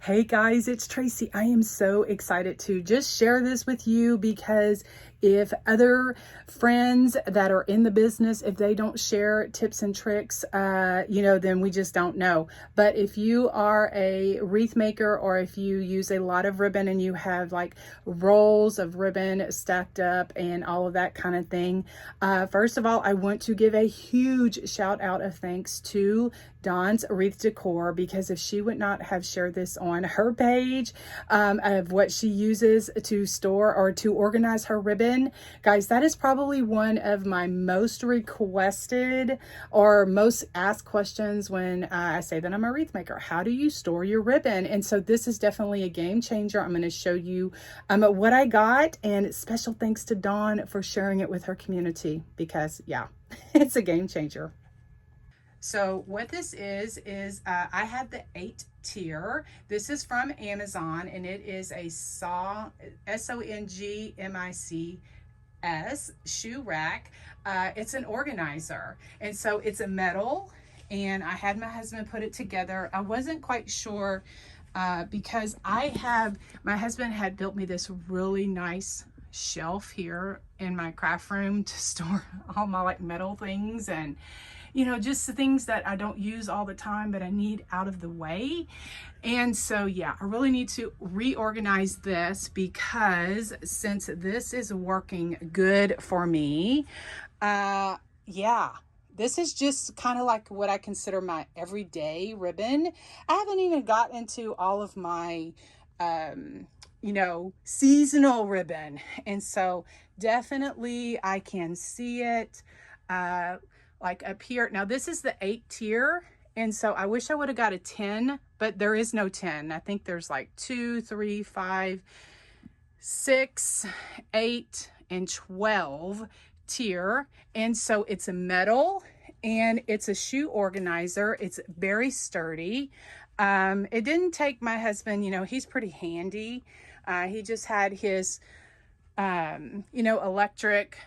Hey guys, it's Tracy. I am so excited to just share this with you because if other friends that are in the business, if they don't share tips and tricks, then we just don't know. But if you are a wreath maker or if you use a lot of ribbon and you have like rolls of ribbon stacked up and all of that kind of thing, first of all, I want to give a huge shout out of thanks to Dawn's Wreath Decor, because if she would not have shared this on her page of what she uses to store or to organize her ribbon, guys, that is probably one of my most requested or most asked questions when I say that I'm a wreath maker. How do you store your ribbon? And so this is definitely a game changer. I'm going to show you what I got, and special thanks to Dawn for sharing it with her community because yeah, it's a game changer. So what this is I have the 8 tier. This is from Amazon, and it is a SONGMICS shoe rack. It's an organizer, and so it's a metal, and I had my husband put it together. I wasn't quite sure because my husband had built me this really nice shelf here in my craft room to store all my like metal things and just the things that I don't use all the time, but I need out of the way. And so, yeah, I really need to reorganize this because since this is working good for me, yeah, this is just kind of like what I consider my everyday ribbon. I haven't even got into all of my, seasonal ribbon. And so definitely I can see it, like up here. Now this is the 8 tier, and so I wish I would have got a 10, but there is no 10. I think there's like 2, 3, 5, 6, 8, and 12 tier. And so it's a metal and it's a shoe organizer. It's very sturdy. It didn't take my husband, he's pretty handy. He just had his electric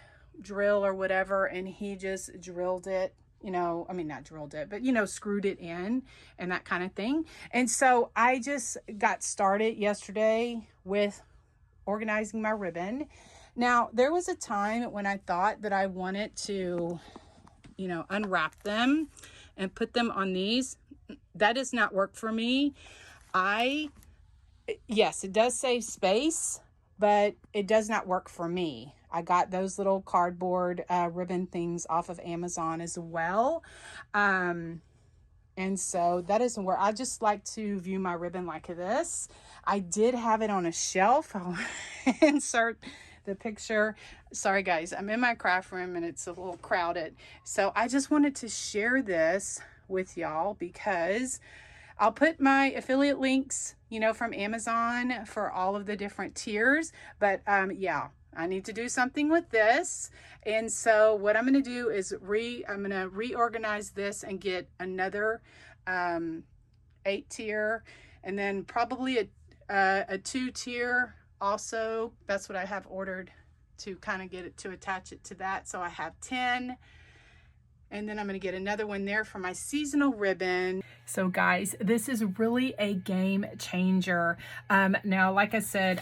drill or whatever, and he just drilled it, not drilled it, but screwed it in and that kind of thing. And so I just got started yesterday with organizing my ribbon. Now there was a time when I thought that I wanted to unwrap them and put them on these. That does not work for me. Yes, it does save space, but it does not work for me. I got those little cardboard ribbon things off of Amazon as well. And so that isn't where I just like to view my ribbon like this. I did have it on a shelf. I'll insert the picture. Sorry guys, I'm in my craft room and it's a little crowded. So I just wanted to share this with y'all because I'll put my affiliate links, from Amazon for all of the different tiers. But yeah, I need to do something with this. And so what I'm going to do is I'm going to reorganize this and get another 8 tier, and then probably a 2 tier also. That's what I have ordered to kind of get it to attach it to that. So I have 10. And then I'm going to get another one there for my seasonal ribbon. So guys, this is really a game changer. Now, like I said,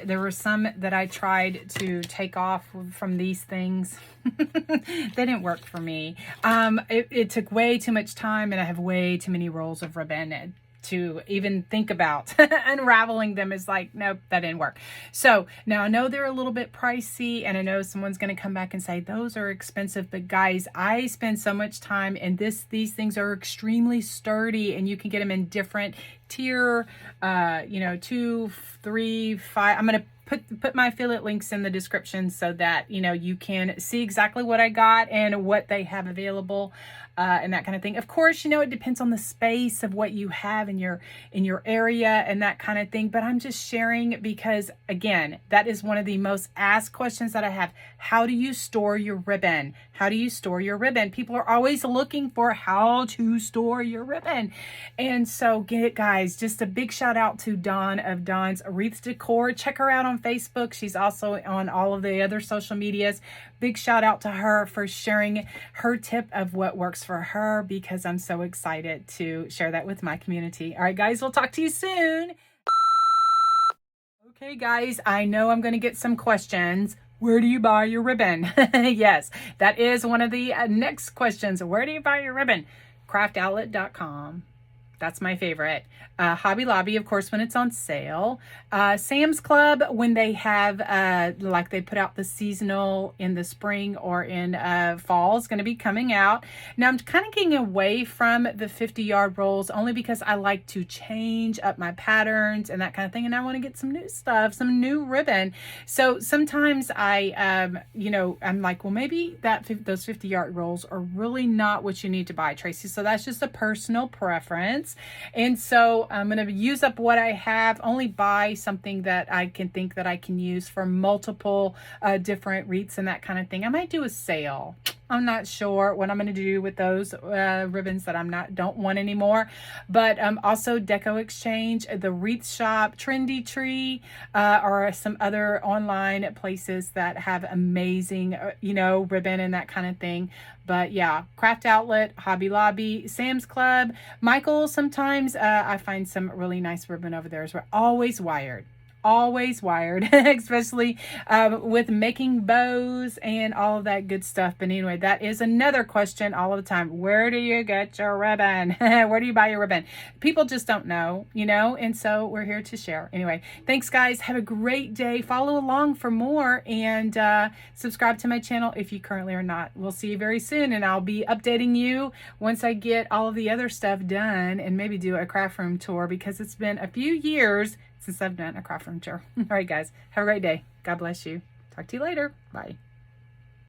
there were some that I tried to take off from these things. They didn't work for me. It took way too much time, and I have way too many rolls of ribbon to even think about unraveling them. Is like, nope, that didn't work. So now I know they're a little bit pricey, and I know someone's going to come back and say those are expensive, but guys, I spend so much time, and these things are extremely sturdy, and you can get them in different tier, 2, 3, 5. I'm going to put my affiliate links in the description so that you can see exactly what I got and what they have available, and that kind of thing. Of course, it depends on the space of what you have in your area and that kind of thing, but I'm just sharing because, again, that is one of the most asked questions that I have. How do you store your ribbon? How do you store your ribbon? People are always looking for how to store your ribbon. And so guys, just a big shout out to Dawn of Dawn's Wreath Decor. Check her out on Facebook. She's also on all of the other social medias. Big shout out to her for sharing her tip of what works works for her because I'm so excited to share that with my community. All right, guys, we'll talk to you soon. Okay, guys, I know I'm going to get some questions. Where do you buy your ribbon? Yes, that is one of the next questions. Where do you buy your ribbon? Craftoutlet.com. That's my favorite. Hobby Lobby, of course, when it's on sale. Sam's Club, when they have, like they put out the seasonal in the spring or in fall, is going to be coming out. Now, I'm kind of getting away from the 50-yard rolls only because I like to change up my patterns and that kind of thing. And I want to get some new stuff, some new ribbon. So sometimes I'm like, well, maybe those 50-yard rolls are really not what you need to buy, Tracy. So that's just a personal preference. And so I'm going to use up what I have, only buy something that I can think that I can use for multiple different wreaths and that kind of thing. I might do a sale. I'm not sure what I'm going to do with those ribbons that don't want anymore. But also Deco Exchange, the Wreath Shop, Trendy Tree, or some other online places that have amazing, ribbon and that kind of thing. But yeah, Craft Outlet, Hobby Lobby, Sam's Club, Michael's. Sometimes I find some really nice ribbon over there as well. Always wired, especially with making bows and all of that good stuff. But anyway, that is another question all of the time. Where do you get your ribbon? Where do you buy your ribbon? People just don't know, and so we're here to share. Anyway, thanks guys. Have a great day. Follow along for more and subscribe to my channel if you currently are not. We'll see you very soon, and I'll be updating you once I get all of the other stuff done and maybe do a craft room tour because it's been a few years since I've done a craft room tour. All right, guys, have a great day. God bless you. Talk to you later. Bye.